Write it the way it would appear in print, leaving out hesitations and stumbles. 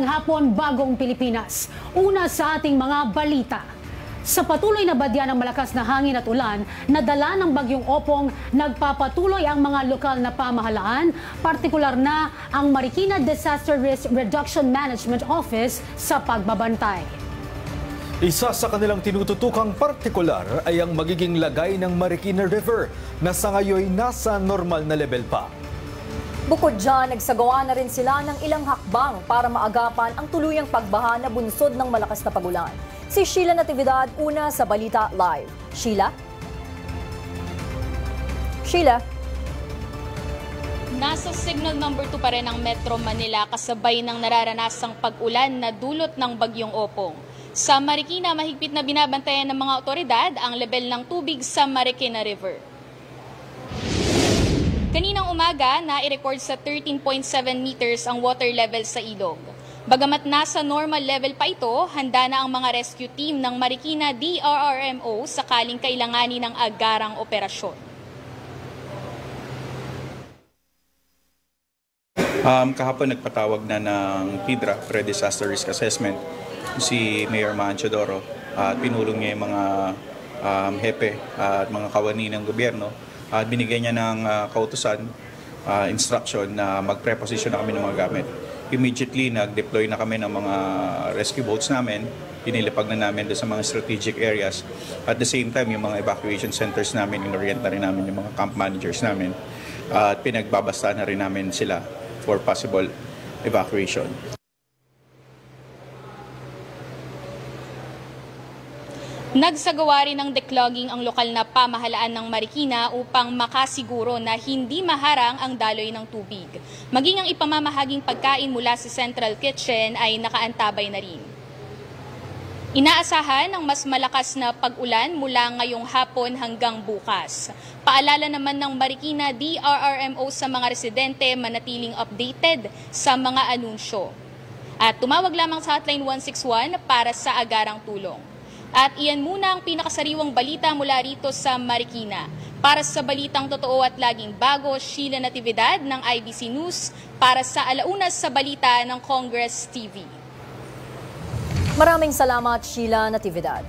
Magandang hapon, Bagong Pilipinas. Una sa ating mga balita. Sa patuloy na badya ng malakas na hangin at ulan, nadala ng bagyong Opong, nagpapatuloy ang mga lokal na pamahalaan, partikular na ang Marikina Disaster Risk Reduction Management Office sa pagbabantay. Isa sa kanilang tinututukang partikular ay ang magiging lagay ng Marikina River na sa ngayon nasa normal na level pa. Bukod dyan, nagsagawa na rin sila ng ilang hakbang para maagapan ang tuluyang pagbaha na bunsod ng malakas na pagulan. Si Sheila Natividad, una sa Balita Live. Sheila? Nasa signal number 2 pa rin ang Metro Manila kasabay ng nararanasang pag-ulan na dulot ng bagyong Opong. Sa Marikina, mahigpit na binabantayan ng mga otoridad ang level ng tubig sa Marikina River. Kaninang umaga, nai-record sa 13.7 meters ang water level sa ilog. Bagamat nasa normal level pa ito, handa na ang mga rescue team ng Marikina DRRMO sakaling kailanganin ng agarang operasyon. Kahapon nagpatawag na ng PIDRA, Pre-Disaster Risk Assessment, si Mayor Manchodoro at pinulong niya yung mga hepe at mga kawani ng gobyerno at binigay niya ng kautusan, instruction na mag-preposition na kami ng mga gamit. Immediately nag-deploy na kami ng mga rescue boats namin, inilipag na namin doon sa mga strategic areas. At the same time, yung mga evacuation centers namin, inorient na rin namin yung mga camp managers namin at pinagbabasta na rin namin sila for possible evacuation. Nagsagawa rin ng declogging ang lokal na pamahalaan ng Marikina upang makasiguro na hindi maharang ang daloy ng tubig. Maging ang ipamamahaging pagkain mula sa Central Kitchen ay nakaantabay na rin. Inaasahan ang mas malakas na pag-ulan mula ngayong hapon hanggang bukas. Paalala naman ng Marikina DRRMO sa mga residente manatiling updated sa mga anunsyo. At tumawag lamang sa hotline 161 para sa agarang tulong. At iyan muna ang pinakasariwang balita mula rito sa Marikina. Para sa balitang totoo at laging bago, Sheila Natividad ng IBC News para sa Alauna sa Balita ng Congress TV. Maraming salamat, Sheila Natividad.